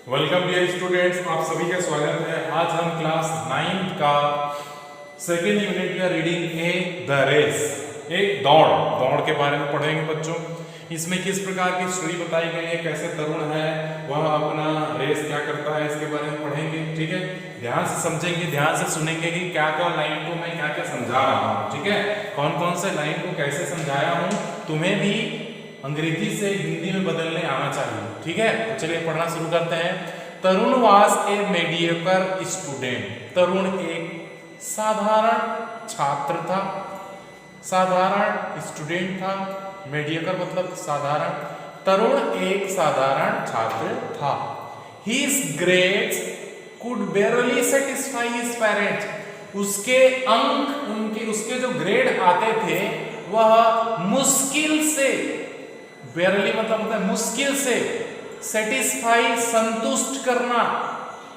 Welcome dear students, आप सभी का स्वागत है। आज हम क्लास 9 का सेकेंड यूनिट का रीडिंग है द रेस, एक दौड़ के बारे में पढ़ेंगे बच्चों। इसमें किस प्रकार की स्टोरी बताई गई है, कैसे तरुण है वह अपना रेस क्या करता है, इसके बारे में पढ़ेंगे। ठीक है, ध्यान से समझेंगे, ध्यान से सुनेंगे कि क्या क्या लाइन को मैं क्या क्या समझा रहा हूँ। ठीक है, कौन कौन से लाइन को कैसे समझाया हूँ, तुम्हें भी अंग्रेजी से हिंदी में बदलने आना चाहिए। ठीक है, तो चलिए पढ़ना शुरू करते हैं। तरुण वाज ए मीडियोकर स्टूडेंट। तरुण एक साधारण छात्र था, साधारण स्टूडेंट था। मीडियोकर मतलब साधारण। तरुण एक साधारण छात्र था। His grades could barely satisfy his parents. उसके अंक, उसके जो ग्रेड आते थे वह मुश्किल से, बेरली मतलब होता है मुश्किल से, सेटिस्फाई संतुष्ट करना,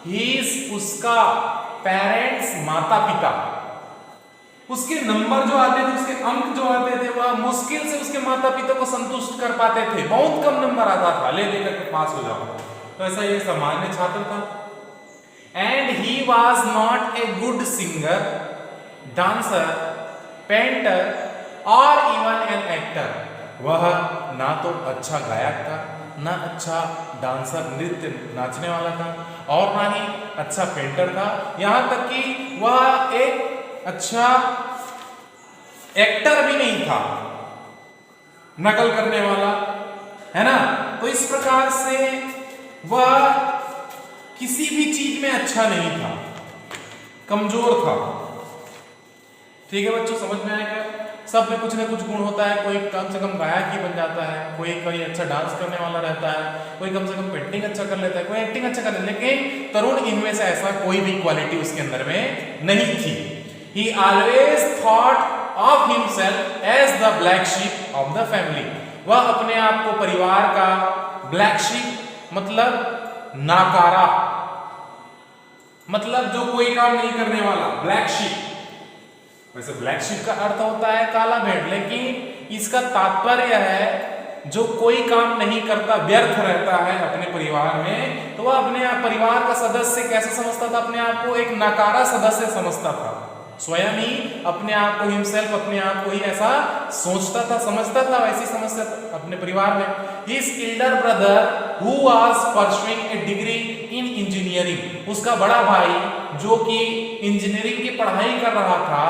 हीज उसका, पेरेंट्स माता पिता, उसके नंबर जो आते थे, उसके अंक जो आते थे वह मुश्किल से उसके माता पिता को संतुष्ट कर पाते थे। बहुत कम नंबर आता था, ले लेकर के पास हो जाओ। तो ऐसा ये सामान्य छात्र था। And he was not a good singer, dancer, painter और इवन एन एक्टर। वह ना तो अच्छा गायक था, ना अच्छा डांसर, नृत्य नाचने वाला था, और ना ही अच्छा पेंटर था। यहां तक कि वह एक अच्छा एक्टर भी नहीं था, नकल करने वाला, है ना। तो इस प्रकार से वह किसी भी चीज में अच्छा नहीं था, कमजोर था। ठीक है बच्चों, समझ में आएगा। सब में कुछ ना कुछ गुण होता है। कोई कम से कम गायक ही बन जाता है, कोई अच्छा डांस करने वाला रहता है, कोई कम से कम पेंटिंग अच्छा कर लेता है, कोई एक्टिंग अच्छा कर लेता है। लेकिन तरुण इनमें से ऐसा कोई भी क्वालिटी उसके अंदर में नहीं थी। He always thought of himself as the black sheep of the family. वह अपने आप को परिवार का ब्लैक शीप मतलब नाकारा, मतलब जो कोई काम नहीं करने वाला, ब्लैक शीप। वैसे ब्लैक शीप का अर्थ होता है काला भेड़, लेकिन इसका तात्पर्य है जो कोई काम नहीं करता, व्यर्थ रहता है अपने परिवार में, तो वह अपने परिवार का सदस्य कैसे समझता था, अपने आप को एक नकारा सदस्य समझता था। स्वयं ही अपने आप को, हिमसेल्फ, अपने आप को ही ऐसा सोचता था, समझता था, वैसे समझता था अपने परिवार में। His elder brother who was pursuing a degree in engineering, उसका बड़ा भाई जो कि इंजीनियरिंग की पढ़ाई कर रहा था,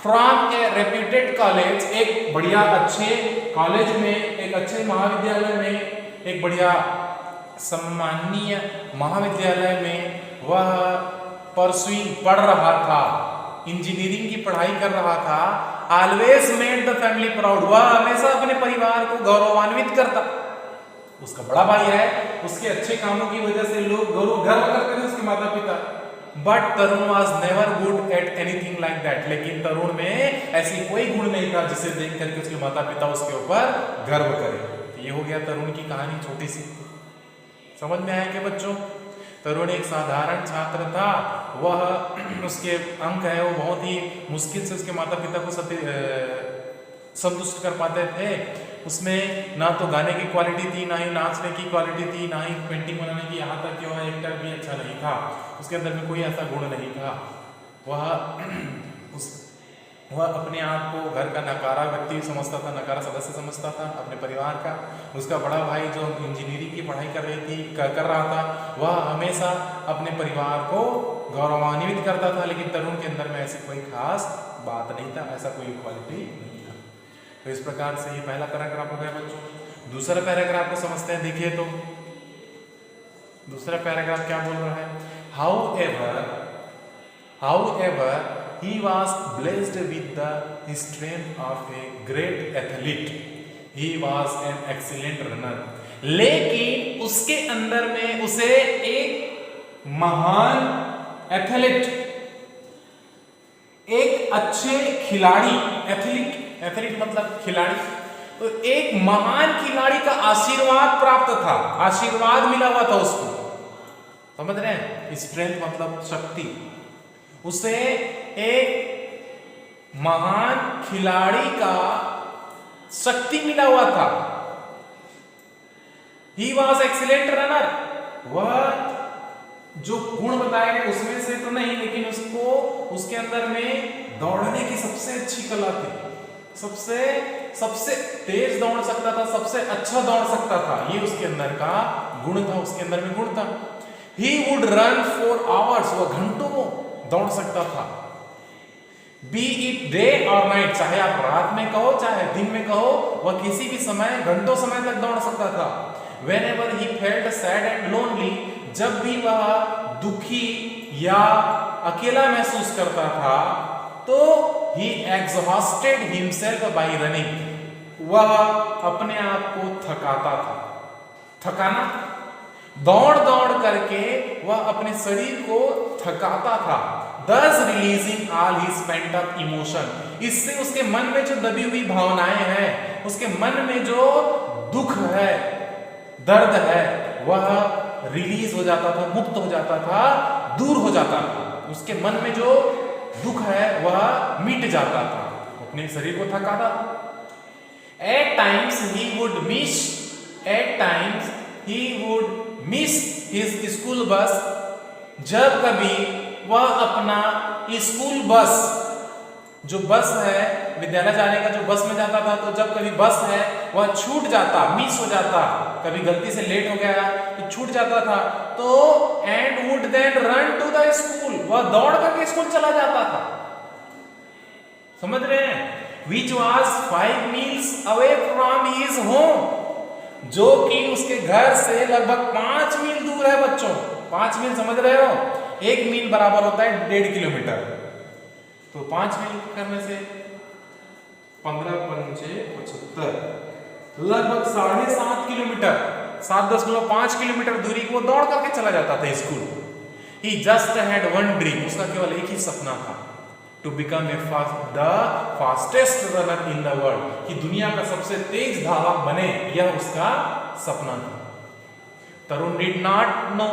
फ्रॉम ए रेप्यूटेड कॉलेज, एक बढ़िया अच्छे कॉलेज में, एक अच्छे महाविद्यालय में, एक बढ़िया सम्मानीय महाविद्यालय में वह परसुइंग, पढ़ रहा था, इंजीनियरिंग की पढ़ाई कर रहा था। Always made the family proud, वह हमेशा अपने परिवार को गौरवान्वित करता। उसका बड़ा भाई है, उसके अच्छे कामों की वजह से लोग गर्व करते थे, उसके माता पिता। But Tarun was never good at anything like that, लेकिन तरुण में ऐसी कोई गुण नहीं था जिसे देख करके उसके माता पिता उसके ऊपर गर्व करें। ये हो गया तरुण की कहानी, छोटी सी। समझ में आया क्या बच्चों? तरुण एक साधारण छात्र था। वह उसके अंक है वो बहुत ही मुश्किल से उसके माता पिता को संतुष्ट कर पाते थे। उसमें ना तो गाने की क्वालिटी थी, ना ही नाचने की क्वालिटी थी, ना ही पेंटिंग बनाने की, यहाँ तक कि वह एक्टर भी अच्छा नहीं था। उसके अंदर में कोई ऐसा गुण नहीं था। वह अपने आप को घर का नकारा व्यक्ति समझता था, नकारा सदस्य समझता था अपने परिवार का। उसका बड़ा भाई जो इंजीनियरिंग की पढ़ाई कर रहा था, वह हमेशा अपने परिवार को गौरवान्वित करता था। लेकिन तरुण के अंदर में ऐसी कोई खास बात नहीं था, ऐसा कोई क्वालिटी नहीं था। तो इस प्रकार से ये पहला पैराग्राफ हो गया बच्चों। दूसरा पैराग्राफ को समझते हैं। देखिए तो दूसरा पैराग्राफ क्या बोल रहा है। However, he was blessed with the strength of a great athlete. He was an excellent runner. लेकिन उसके अंदर में उसे एक महान एथलीट, एक अच्छे खिलाड़ी, एथलीट मतलब खिलाड़ी, तो एक महान खिलाड़ी का आशीर्वाद प्राप्त था, आशीर्वाद मिला हुआ था उसको। समझ रहे हैं? स्ट्रेंथ मतलब शक्ति। उसे एक महान खिलाड़ी का शक्ति मिला हुआ था। He was excellent runner. वह जो गुण बताए गए उसमें से तो नहीं, लेकिन उसको उसके अंदर में दौड़ने की सबसे अच्छी कला थी, सबसे तेज दौड़ सकता था, सबसे अच्छा दौड़ सकता था, ये उसके अंदर का गुण था, उसके अंदर में गुण था। He would run for hours, वह घंटों दौड़ सकता था। Be it day or night, चाहे आप रात में कहो चाहे दिन में कहो, वह किसी भी समय घंटों समय तक दौड़ सकता था। Whenever he felt sad and lonely, जब भी वह दुखी या अकेला महसूस करता था तो he exhausted himself by running, वह अपने आप को थकाता था। थकाना, दौड़ दौड़ करके वह अपने शरीर को थकाता था। Thus releasing all his pent up emotion, इससे उसके मन में जो दबी हुई भावनाएं हैं, उसके मन में जो दुख है, दर्द है, वह रिलीज हो जाता था, मुक्त हो जाता था, दूर हो जाता था। उसके मन में जो दुख है वह मिट जाता था, अपने शरीर को थकाता था। At times he would miss his school bus, जब कभी वह अपना स्कूल बस, जो बस है विद्यालय जाने का जो बस में जाता था, तो जब कभी बस है वह छूट जाता, मिस हो जाता, कभी गलती से लेट हो गया तो छूट जाता था, तो and would then run to the school, वह दौड़ करके स्कूल चला जाता था। समझ रहे हैं? Which was 5 miles away from his home, जो कि उसके घर से लगभग 5 मील दूर है बच्चों। 5 मील समझ रहे हो? 1 मील बराबर होता है 1.5 किलोमीटर, तो 5 मील करने से 15 पंचे 75, लगभग 7.5 किलोमीटर, 7.5 किलोमीटर दूरी को दौड़ करके चला जाता था school. He just had one dream, उसका केवल एक ही सपना था, to become the fastest runner in the world, कि दुनिया का सबसे तेज धावक बने, यह उसका सपना था। तरुण did not know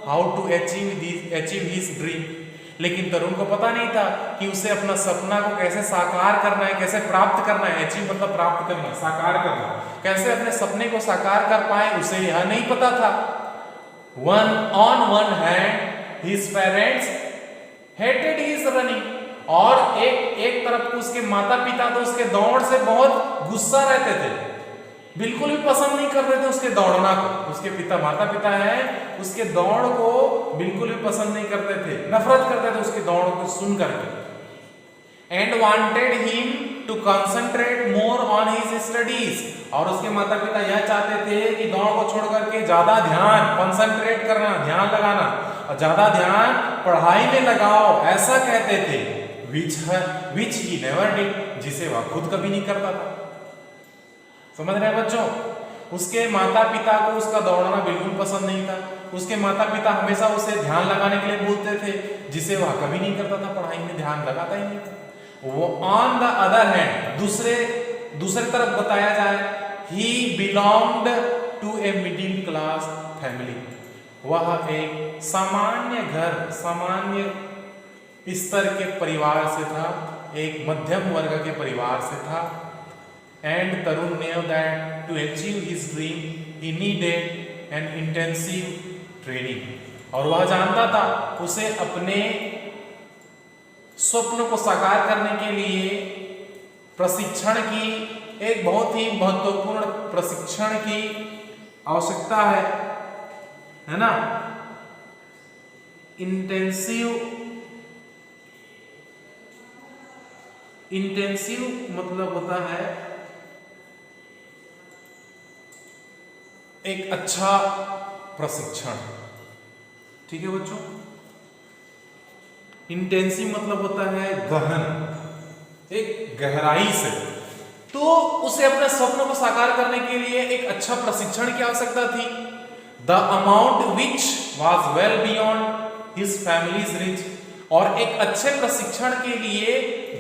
how to achieve his dream, लेकिन तरुण को पता नहीं था कि उसे अपना सपना को कैसे साकार करना है, कैसे प्राप्त करना है। अचीव मतलब प्राप्त करना, साकार करना, कैसे अपने सपने को साकार कर पाए उसे यह नहीं पता था। On one hand his parents hated his running, और एक तरफ उसके माता पिता तो उसके दौड़ से बहुत गुस्सा रहते थे, बिल्कुल भी पसंद नहीं कर रहे थे उसके दौड़ना को। उसके माता पिता हैं, उसके दौड़ को बिल्कुल भी पसंद नहीं करते थे, नफरत करते थे उसके दौड़ को सुन करके। And wanted him to concentrate more on his studies, और उसके माता पिता यह चाहते थे कि दौड़ को छोड़ करके ज्यादा ध्यान, कंसंट्रेट करना, ध्यान लगाना, और ज्यादा ध्यान पढ़ाई में लगाओ, ऐसा कहते थे। which he never did, जिसे वह खुद कभी नहीं करता था। समझ रहे हैं बच्चों? उसके माता पिता को उसका दौड़ना बिल्कुल पसंद नहीं था, उसके माता पिता हमेशा उसे ध्यान लगाने के लिए बोलते थे, जिसे वह कभी नहीं करता था, पढ़ाई में ध्यान लगाता ही नहीं था। वो ऑन द अदर हैंड, दूसरे तरफ बताया जाए, he belonged to a middle class family, वह एक सामान्य घर, सामान्य स्तर के परिवार से था, एक मध्यम वर्ग के परिवार से था। And Tarun knew that to achieve his dream he needed an intensive training, और वह जानता था उसे अपने स्वप्न को साकार करने के लिए प्रशिक्षण की, एक बहुत ही महत्वपूर्ण प्रशिक्षण की आवश्यकता है ना। इंटेंसिव मतलब होता है एक अच्छा प्रशिक्षण, ठीक है बच्चों। इंटेंसिव मतलब होता है गहन, एक गहराई से। तो उसे अपने स्वप्न को साकार करने के लिए एक अच्छा प्रशिक्षण की आवश्यकता थी। The amount which was well beyond his families rich, और एक अच्छे प्रशिक्षण के लिए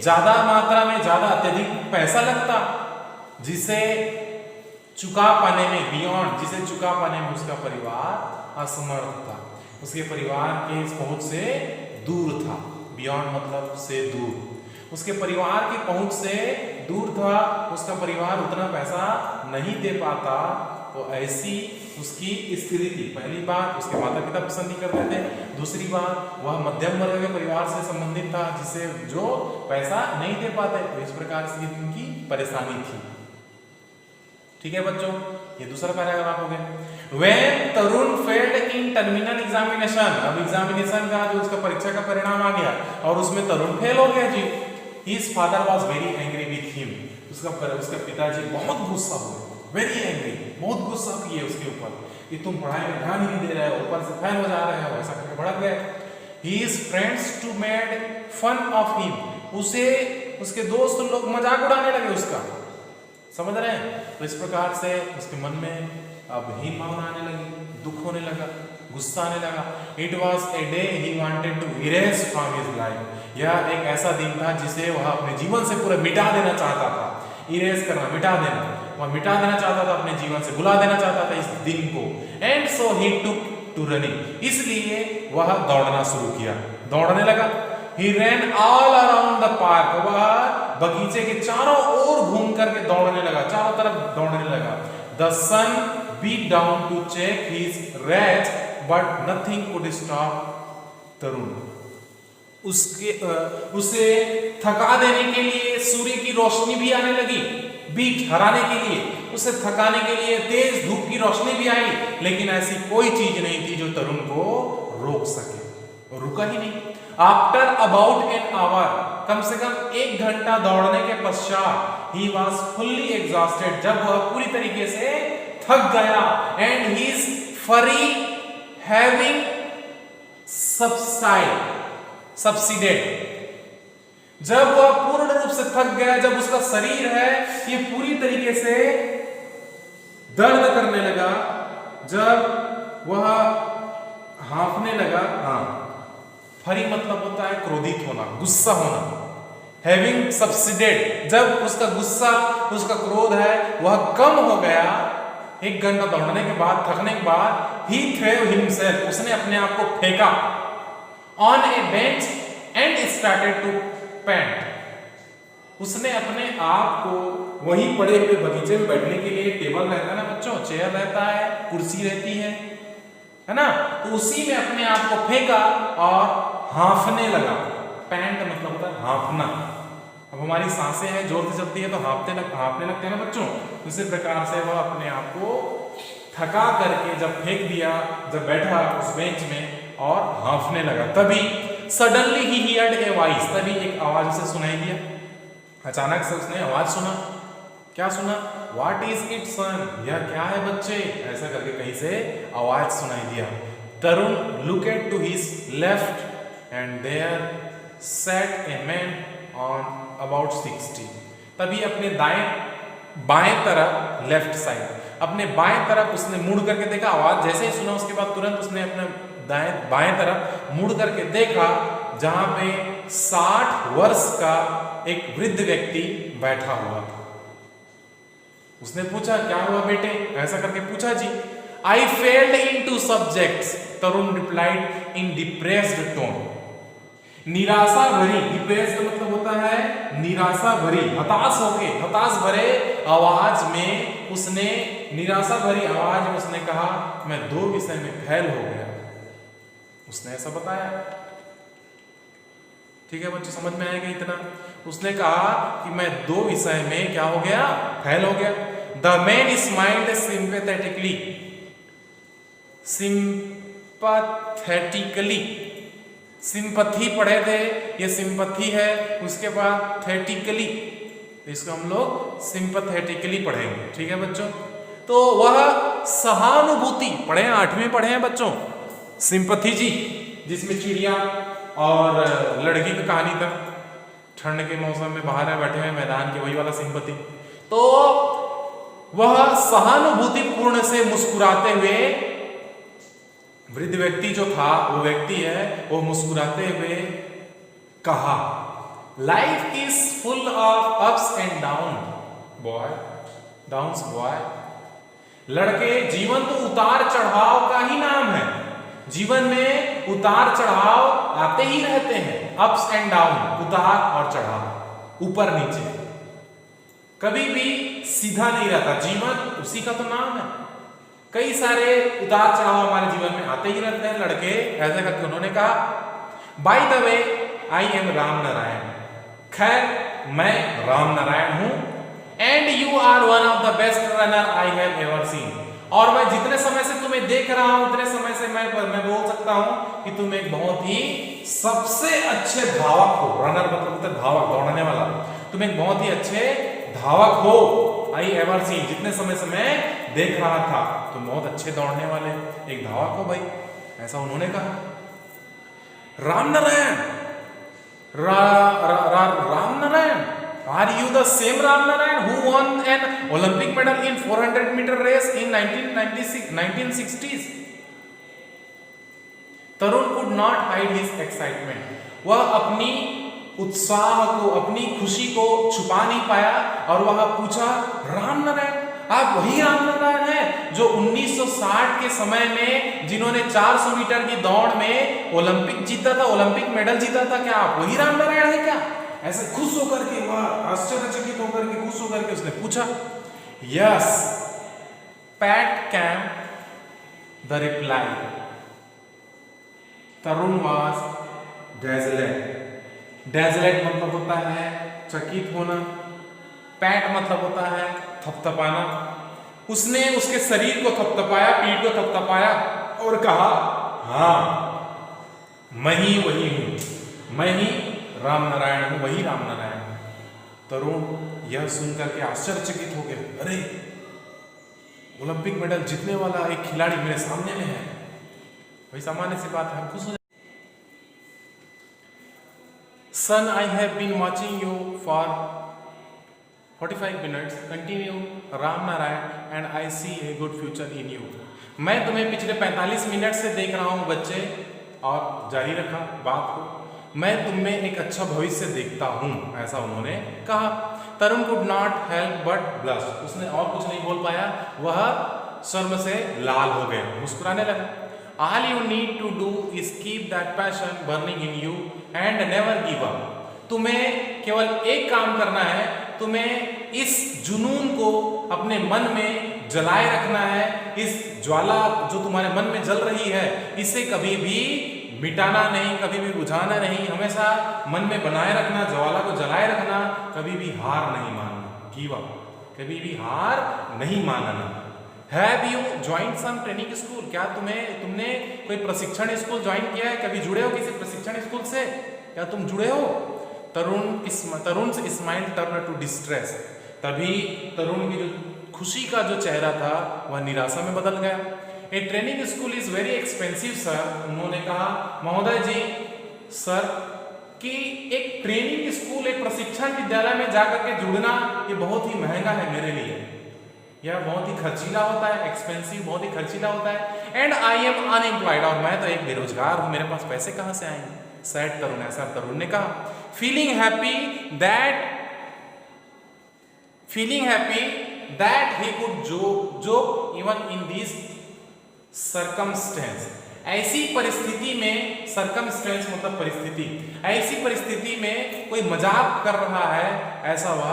ज्यादा मात्रा में, ज्यादा अत्यधिक पैसा लगता, जिसे चुका पाने में, बियॉन्ड, जिसे चुका पाने में उसका परिवार असमर्थ था, उसके परिवार के इस पहुंच से दूर था। बियॉन्ड मतलब से दूर, उसके परिवार की पहुंच से दूर था, उसका परिवार उतना पैसा नहीं दे पाता, वो ऐसी उसकी स्थिति थी। पहली बात, उसके माता पिता पसंद नहीं करते थे। दूसरी बात, वह मध्यम वर्ग के परिवार से संबंधित था, जिसे जो पैसा नहीं दे पाते, तो इस प्रकार से उनकी परेशानी थी। ठीक है बच्चों, ये दूसरा पैराग्राफ हो गया। When Tarun failed in terminal examination, अब एग्जामिनेशन का जो उसका परीक्षा का परिणाम आ गया और उसमें तरुण फेल हो गया जी। His father was very angry with him, उसका पिताजी बहुत गुस्सा हुए, वेरी एंग्री, बहुत गुस्सा किए उसके ऊपर कि तुम पढ़ाई में ध्यान ही नहीं दे रहे हो, ऊपर से फेल हो जा रहे हो, ऐसा करके भड़क गए। His friends too made fun of him, उसे उसके दोस्त लोग मजाक उड़ाने लगे उसका, समझ रहे हैं। तो इस प्रकार से उसके मन में अब हीन भावना आने लगी, दुख होने लगा, गुस्सा आने लगा। It was a day he wanted to erase from his life, यह एक ऐसा दिन था जिसे वह अपने जीवन से पूरा मिटा देना चाहता था। इरेज करना, मिटा देना, वह मिटा देना चाहता था अपने जीवन से, भुला देना चाहता था इस दिन को। And so he took to running, इसलिए वह दौड़ना शुरू किया, दौड़ने लगा। He ran all around the park, वह बगीचे के चारों ओर घूम करके दौड़ने लगा, चारों तरफ दौड़ने लगा। The sun beat down to check his rage, but nothing could stop तरुण। उसे थका देने के लिए सूर्य की रोशनी भी आने लगी, बीट हराने के लिए, उसे थकाने के लिए तेज धूप की रोशनी भी आई, लेकिन ऐसी कोई चीज नहीं थी जो तरुण को रोक सके, और रुका ही नहीं। आफ्टर अबाउट एन आवर, कम से कम 1 घंटा दौड़ने के पश्चात, ही वॉज फुल्ली एग्जॉस्टेड, जब वह पूरी तरीके से थक गया, एंड हिज फरी हैविंग सबसाइडेड, जब वह पूर्ण रूप से थक गया, जब उसका शरीर है ये पूरी तरीके से दर्द करने लगा, जब वह हांफने लगा। हाँ, फरी मतलब होता है क्रोधित होना, गुस्सा होना। हैविंग सबसिडेड, जब उसका गुस्सा, उसका क्रोध है वह कम हो गया, 1 घंटा दौड़ने के बाद, थकने के बाद, ही थ्रेव हिमसेल्फ, उसने अपने आप को फेंका on a bench and started to pant, उसने अपने आप को वहीं पड़े हुए बगीचे में बैठने के लिए, टेबल रहता है ना बच्चों, चेयर रहता है, कुर्सी रहती है ना, तो उसी में अपने आप को फेंका और हांफने लगा। पैंट मतलब होता है हांफना। अब हमारी सांसें हैं, जोर से चलती है तो हांफने लगते हैं ना बच्चों, उसी प्रकार से वह अपने आप को थका करके जब फेंक दिया, जब बैठा उस बेंच में और हांफने लगा, तभी suddenly he heard a voice, तभी एक आवाज उसे सुनाई दिया। अचानक से उसने आवाज सुना, क्या सुना? व्हाट इज इट सन, यह क्या है बच्चे, ऐसा करके कहीं से आवाज सुनाई दिया। Tarun looked to his left and there sat a man on about 60, तभी अपने बाएं तरफ, लेफ्ट साइड, अपने बाएं तरफ उसने मुड़ करके देखा। आवाज जैसे ही सुना उसके बाद तुरंत उसने अपने बाएं तरफ मुड़ करके देखा, जहां पे 60 वर्ष का एक वृद्ध व्यक्ति बैठा हुआ था। उसने पूछा, क्या हुआ बेटे, ऐसा करके पूछा जी। I failed in 2 subjects, Tarun replied in depressed tone, निराशा भरी, डिप्रेस्ड मतलब होता है निराशा भरी, हताश होके, हताश भरे आवाज में उसने, निराशा भरी आवाज में उसने कहा, मैं 2 विषय में फेल हो गया। उसने ऐसा बताया। ठीक है बच्चों, समझ में आएगा इतना। उसने कहा कि मैं 2 विषय में क्या हो गया, फेल हो गया। द मैन स्माइल्ड सिंपैथेटिकली, सिंपैथेटिकली, सिंपैथी पढ़े थे, ये सिंपैथी है, उसके बाद थेटिकली, इसको हम लोग सिंपैथेटिकली पढ़ेंगे। ठीक है बच्चों, तो वह सहानुभूति पढ़े, 8वीं पढ़े हैं बच्चों, सिंपैथी जी, जिसमें चिड़िया और लड़की की कहानी तक, ठंड के मौसम में बाहर में बैठे हुए मैदान के, वही वाला सिंपैथी। तो वह सहानुभूति पूर्ण से मुस्कुराते हुए, वृद्ध व्यक्ति जो था, वो व्यक्ति है, वो मुस्कुराते हुए कहा, life is full of ups and downs boy, लड़के, जीवन तो उतार चढ़ाव का ही नाम है, जीवन में उतार चढ़ाव आते ही रहते हैं, अप्स एंड डाउन, उतार और चढ़ाव, ऊपर नीचे, कभी भी सीधा नहीं रहता, जीवन उसी का तो नाम है। कई सारे उतार चढ़ाव हमारे जीवन में आते ही रहते हैं। लड़के ऐसा करके उन्होंने कहा, by the way I am Ram Narayan, खैर मैं राम नारायण हूं, and you are one of the best runner I have ever seen, और मैं जितने समय से तुम्हें देख रहा हूं उतने समय से मैं बोल सकता हूं कि तुम एक बहुत ही सबसे अच्छे धावक हो। रनर मतलब धावक, दौड़ने वाला। तुम एक बहुत ही अच्छे धावक हो, आई एवर सीन, जितने समय से मैं देख रहा था तुम बहुत अच्छे दौड़ने वाले एक धावक हो भाई, ऐसा उन्होंने कहा। Ram Narayan, Ram Narayan, are you the same Ram Narayan who won an Olympic medal in 400 meter race in 1960s? Tarun could not hide his excitement. वह अपनी उत्साह को, अपनी खुशी को छुपा नहीं पाया और वह पूछा, राम नारायण, आप वही राम नारायण हैं जो 1960 के समय में जिन्होंने 400 मीटर की दौड़ में ओलंपिक जीता था, ओलंपिक मेडल जीता था, क्या आप वही राम नारायण हैं क्या? ऐसे खुश होकर के, वह आश्चर्यचकित होकर के, खुश होकर के उसने पूछा। Yes, pat came the reply, Tarun was desolate. Desolate मतलब होता है चकित होना, पैट मतलब होता है थपथपाना। उसने उसके शरीर को थपथपाया, पीठ को थपथपाया और कहा, हाँ मैं ही वही हूं, मैं ही राम नारायण हूं, वही राम नारायण हूं। तरुण यह सुनकर के आश्चर्यचकित हो गया, अरे ओलंपिक मेडल जीतने वाला एक खिलाड़ी मेरे सामने में है, वही सामान्य सी बात है, हम खुश हो जाए। Son, I have been watching you for 45 minutes. Continue, Ram Narayan, and I see a good future in you. मैं तुम्हें पिछले 45 मिनट से देख रहा हूँ बच्चे, और जारी रखा बात को, मैं तुम में एक अच्छा भविष्य देखता हूँ, ऐसा उन्होंने कहा। तरुण could not help but blush. उसने और कुछ नहीं बोल पाया, वह शर्म से लाल हो गया, मुस्कुराने लगा। All you need to do is keep that passion burning in you and never give up. तुम्हें केवल एक काम करना है, तुम्हें इस जुनून को अपने मन में जलाए रखना है। इस ज्वाला जो तुम्हारे मन में जल रही है, इसे कभी भी मिटाना नहीं, कभी भी बुझाना नहीं, हमेशा मन में बनाए रखना, ज्वाला को जलाए रखना, कभी भी हार नहीं मानना, गिव अप, कभी भी हार नहीं मानना। Have you joined some training school? क्या तुमने कोई प्रशिक्षण स्कूल ज्वाइन किया है? कभी जुड़े हो किसी प्रशिक्षण स्कूल से? क्या तुम जुड़े हो? तरुण से स्माइल टर्न टू डिस्ट्रेस। तभी तरुण की जो खुशी का जो चेहरा था वह निराशा में बदल गया। A training school is very expensive sir. उन्होंने कहा, महोदय जी, सर, कि एक ट्रेनिंग स्कूल, एक प्रशिक्षण विद्यालय में जाकर के जुड़ना ये बहुत ही महंगा है मेरे लिए, यह बहुत ही खर्चीला होता है, एक्सपेंसिव, बहुत ही खर्चीला होता है। एंड आई एम अनएम्प्लॉयड, और मैं तो एक बेरोजगार हूं, मेरे पास पैसे कहां से आएंगे? सैड तरुण, ऐसा तरुण ने कहा। Feeling happy that he could joke even in this circumstance. ऐसी परिस्थिति में, सर्कमस्टेंस मतलब परिस्थिति, ऐसी परिस्थिति में कोई मजाक कर रहा है, ऐसा वह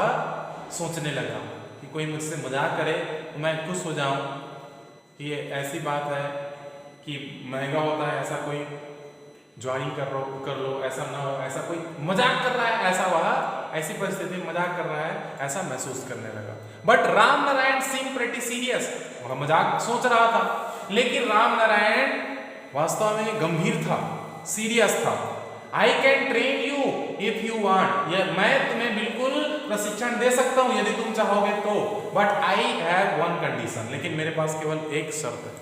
सोचने लगा कि कोई मुझसे मजाक करे तो मैं खुश हो जाऊं। ये ऐसी बात है कि महंगा होता है, ऐसा कोई ज्वाइन कर लो, ऐसा ना हो, ऐसा कोई मजाक कर रहा है, ऐसा वह ऐसी परिस्थिति में मजाक कर रहा है, ऐसा महसूस करने लगा। But Ram Narayan seem pretty serious, वह मजाक सोच रहा था, लेकिन राम नारायण वास्तव में गंभीर था, सीरियस था। I can train you if you want, मैं तुम्हें बिल्कुल प्रशिक्षण दे सकता हूं यदि तुम चाहोगे तो, but I have one condition, लेकिन मेरे पास केवल एक शर्त है,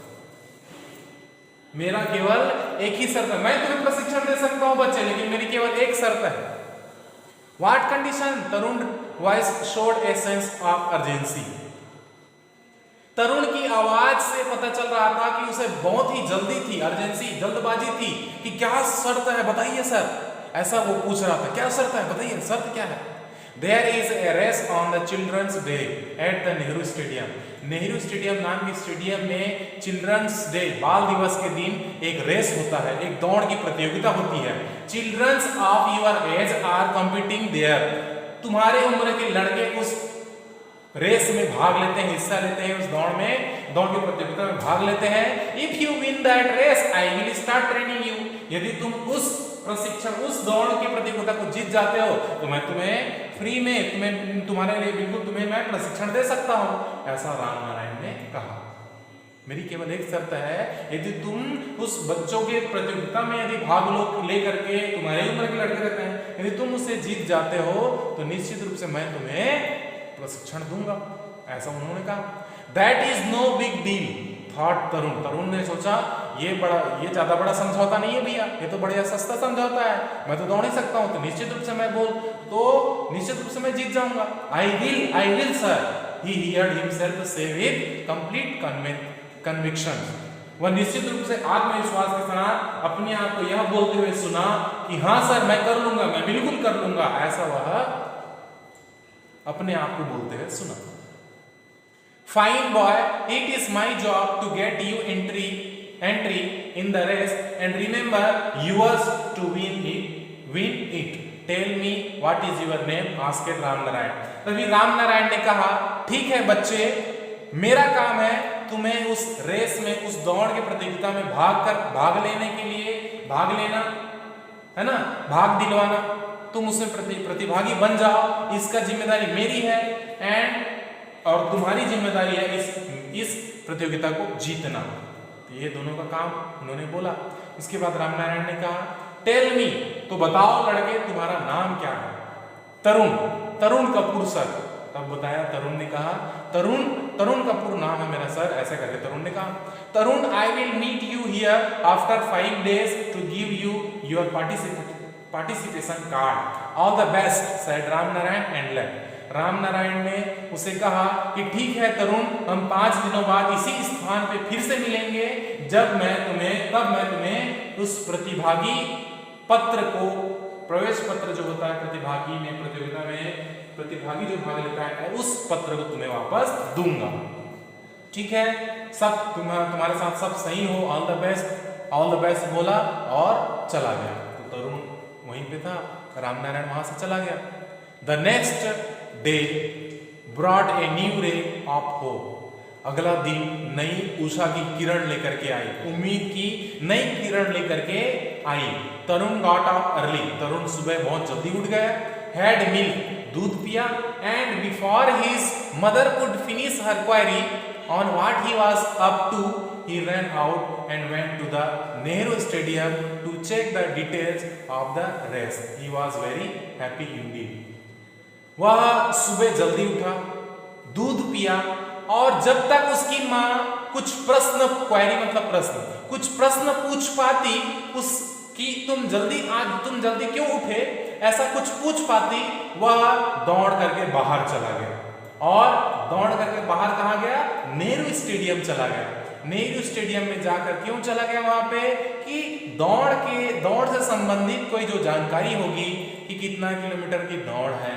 मेरा केवल एक ही शर्त है। मैं तुम्हें प्रशिक्षण दे सकता हूं बच्चे, लेकिन मेरी केवल एक शर्त है। What condition? Tarun voice showed a sense of urgency. Tarun की आवाज से पता चल रहा था कि उसे बहुत ही जल्दी थी, अर्जेंसी, जल्दबाजी थी कि क्या शर्त है बताइए सर, ऐसा वो पूछ रहा था। क्या शर्त है बताइए, शर्त क्या है? There is a race on the Children's Day at the Nehru stadium. Nehru stadium नाम के स्टेडियम में चिल्ड्रंस डे, बाल दिवस के दिन एक रेस होता है, एक दौड़ की प्रतियोगिता होती है। Childrens of your age are competing there, तुम्हारे उम्र के लड़के उस रेस में भाग लेते हैं, हिस्सा लेते हैं उस दौड़ में, दौड़ की प्रतियोगिता में भाग लेते हैं। If you win that race I will start training you, यदि तुम उस प्रशिक्षण उस दौड़ की प्रतियोगिता को जीत जाते हो तो मैं तुम्हें फ्री में तुम्हारे लिए बिल्कुल तुम्हें मैं प्रशिक्षण दे सकता हूं, ऐसा राम नारायण ने कहा। मेरी केवल एक शर्त है, यदि तुम उस बच्चों के प्रतियोगिता में यदि भाग लो लेकर के, तुम्हारी उम्र के लड़के रहते हैं, यदि तुम उसे जीत जाते हो तो निश्चित रूप से मैं तुम्हें प्रशिक्षण दूंगा, ऐसा उन्होंने कहा। That is no big deal thought Tarun, Tarun ने सोचा ये ज्यादा बड़ा समझौता नहीं है भैया, ये तो बढ़िया सस्ता समझौता है, मैं तो दौड़ ही सकता हूं, तो निश्चित रूप से मैं निश्चित रूप से मैं जीत जाऊंगा। I will sir, he heard himself से विद कंप्लीट कन्विक्शन, वह निश्चित रूप से आत्मविश्वास के साथ अपने आप को यह बोलते हुए सुना कि हाँ सर मैं कर लूंगा, मैं बिल्कुल कर लूंगा, ऐसा वह अपने आप को बोलते हुए सुना। Fine boy, it is my job to get you entry in the race and remember yours to win it. Tell me what is your name? asked Ram Narayan. तभी राम नारायण ने कहा, ठीक है बच्चे, मेरा काम है तुम्हें उस रेस में, उस दौड़ की प्रतियोगिता में भाग लेने के लिए भाग लेना है ना, भाग दिलवाना, तुम उसमें प्रतिभागी बन जाओ, इसका जिम्मेदारी मेरी है और तुम्हारी जिम्मेदारी है इस प्रतियोगिता को जीतना। तो ये दोनों का काम उन्होंने बोला। उसके बाद राम नारायण ने कहा, टेल मी, तो बताओ लड़के तुम्हारा नाम क्या है? तरुण कपूर सर। तब बताया, तरुण ने कहा, तरुण कपूर नाम है मेरा सर, ऐसा करके तरुण ने कहा। Tarun, I will meet you here after 5 days to give you your participation card. All the best said Ram Narayan and left. Ram Narayan ने उसे कहा कि ठीक है तरुण, हम 5 दिनों बाद इसी स्थान पे फिर से मिलेंगे, तब मैं तुम्हें उस प्रतिभागी पत्र को, प्रवेश पत्र जो होता है प्रतिभागी में, प्रतियोगिता में प्रतिभागी जो भाग लेता है, उस पत्र को तुम्हें वापस दूंगा। ठीक है, सब तुम्हारे साथ सब सही हो, ऑल द बेस्ट बोला और चला गया। तो तरुण वहीं पे था, राम नारायण वहां से चला गया। The next day brought a new ray of hope. अगला दिन नई उषा की किरण लेकर के आई, उम्मीद की नई किरण लेकर के आई। Tarun got up early, Tarun सुबह बहुत जल्दी उठ गया। हैड मिल्क, दूध पिया, and before his mother could finish her query on what he was up to, he ran out and went to the Nehru Stadium to check the details of the race. He was very happy indeed. वह सुबह जल्दी उठा, दूध पिया, और जब तक उसकी माँ कुछ प्रश्न, क्वेरी मतलब प्रश्न, कुछ प्रश्न पूछ पाती उसकी, तुम जल्दी क्यों उठे, ऐसा कुछ पूछ पाती, वह दौड़ करके बाहर चला गया। और दौड़ करके बाहर कहाँ गया? नेहरू स्टेडियम चला गया। नेहरू स्टेडियम में जाकर क्यों चला गया वहां पे? कि दौड़ से संबंधित कोई जो जानकारी होगी कि कितना किलोमीटर की दौड़ है,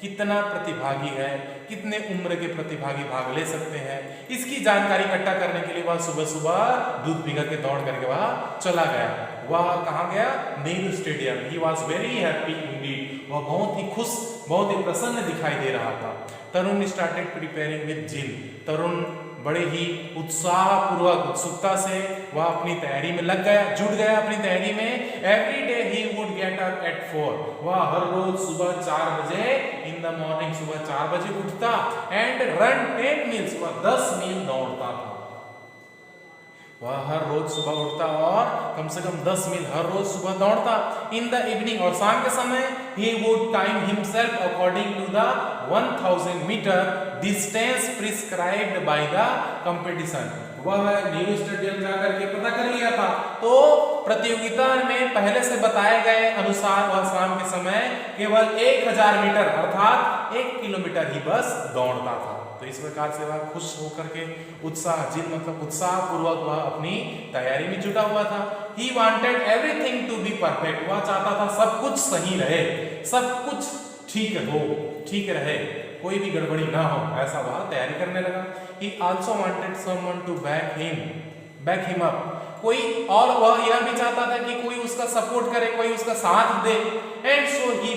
कितना प्रतिभागी है, कितने उम्र के प्रतिभागी भाग ले सकते हैं, इसकी जानकारी इकट्ठा करने के लिए वह सुबह सुबह दूध पी करके दौड़ करके वह चला गया। वह कहाँ गया? Nehru stadium. He was very happy Indeed, वह बहुत ही खुश, बहुत ही प्रसन्न दिखाई दे रहा था। तरुण स्टार्टेड प्रिपेयरिंग विद जिल, तरुण बड़े ही उत्साहपूर्वक, उत्सुकता से वह अपनी तैयारी में लग गया, जुट गया अपनी तैयारी में। Every day he would get up at 4, वह हर रोज सुबह 4 बजे इन द मॉर्निंग, सुबह 4 बजे उठता, एंड रन 10 मील्स, वह 10 मील दौड़ता था। वह हर रोज सुबह उठता और कम से कम 10 मील हर रोज सुबह दौड़ता। इन द इवनिंग, और शाम के समय, he would time himself according to the 1000 meter distance prescribed by the competition। वह नेहरू स्टेडियम जाकर के पता कर लिया था, तो प्रतियोगिता में पहले से बताए गए अनुसार वह शाम के समय केवल 1000 मीटर अर्थात 1 किलोमीटर ही बस दौड़ता था। तो इस प्रकार से वह खुश होकर के उत्साह पूर्वक वह अपनी तैयारी में जुटा हुआ था। He wanted everything to be perfect, वह चाहता था सब कुछ सही रहे, सब कुछ ठीक रहे, कोई भी गड़बड़ी ना हो, ऐसा वह तैयारी करने लगा। He also wanted someone to back him up, कोई, और वह यह भी चाहता था कि कोई उसका सपोर्ट करे, कोई उसका साथ दे। And so he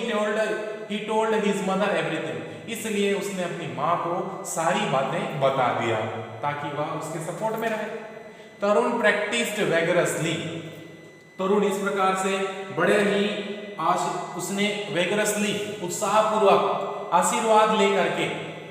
told his mother everything, इसलिए उसने अपनी माँ को सारी बातें बता दिया ताकि वह उसके सपोर्ट में रहे। तरुण प्रैक्टिस्ड वेगरसली, तरुण इस प्रकार से बड़े ही उसने वेगरसली उत्साहपूर्वक आशीर्वाद लेकर के,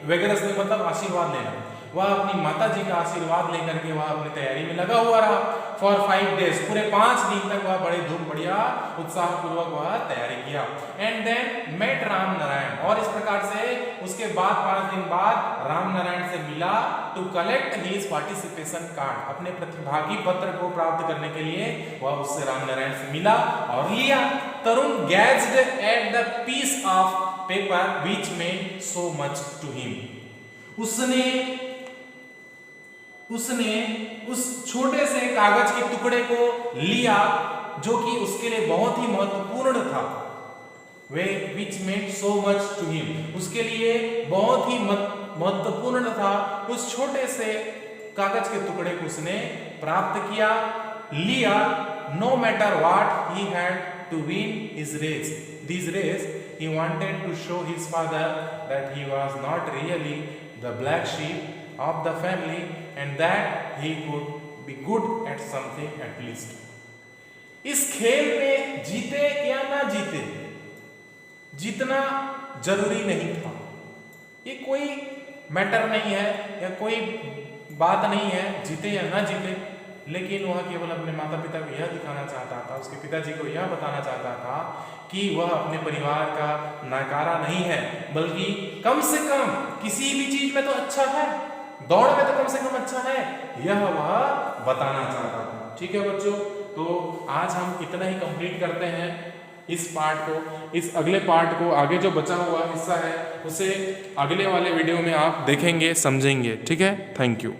वेगरसली मतलब आशीर्वाद लेना, वह अपनी माता जी का आशीर्वाद लेकर के वह अपनी तैयारी में लगा हुआ रहा। फॉर 5 days, पूरे 5 दिन तक वह बड़े धूम बढ़िया उत्साहपूर्वक वह तैयारी किया। And then met Ram Narayan, और इस प्रकार से उसके बाद 5 दिन बाद राम नारायण से मिला to collect his participation card, अपने प्रतिभागी पत्र को प्राप्त करने के लिए वह उससे राम नारायण से मिला और लिया। Tarun gazed at the piece of paper which meant so much to him, उसने उस छोटे से कागज के टुकड़े को लिया जो कि उसके लिए बहुत ही महत्वपूर्ण था। वे which meant so much to him, उसके लिए बहुत ही महत्वपूर्ण था। उस छोटे से कागज के टुकड़े को उसने प्राप्त किया, लिया। No matter what he had to win his race, this race he wanted to show his father that he was not really the black sheep of the family and that he could be good at something at least. इस खेल में जीते या ना जीते, जीतना जरूरी नहीं था। ये कोई मैटर नहीं है या कोई बात नहीं है जीते या ना जीते, लेकिन वह केवल अपने माता पिता को यह दिखाना चाहता था, उसके पिताजी को यह बताना चाहता था कि वह अपने परिवार का नकारा नहीं है, बल्कि कम से कम किसी भी चीज में तो अच्छा है, दौड़ में तो कम से कम अच्छा है, यह वह बताना चाहता था। ठीक है बच्चों, तो आज हम इतना ही कंप्लीट करते हैं इस पार्ट को। इस अगले पार्ट को, आगे जो बचा हुआ हिस्सा है उसे अगले वाले वीडियो में आप देखेंगे, समझेंगे। ठीक है, थैंक यू।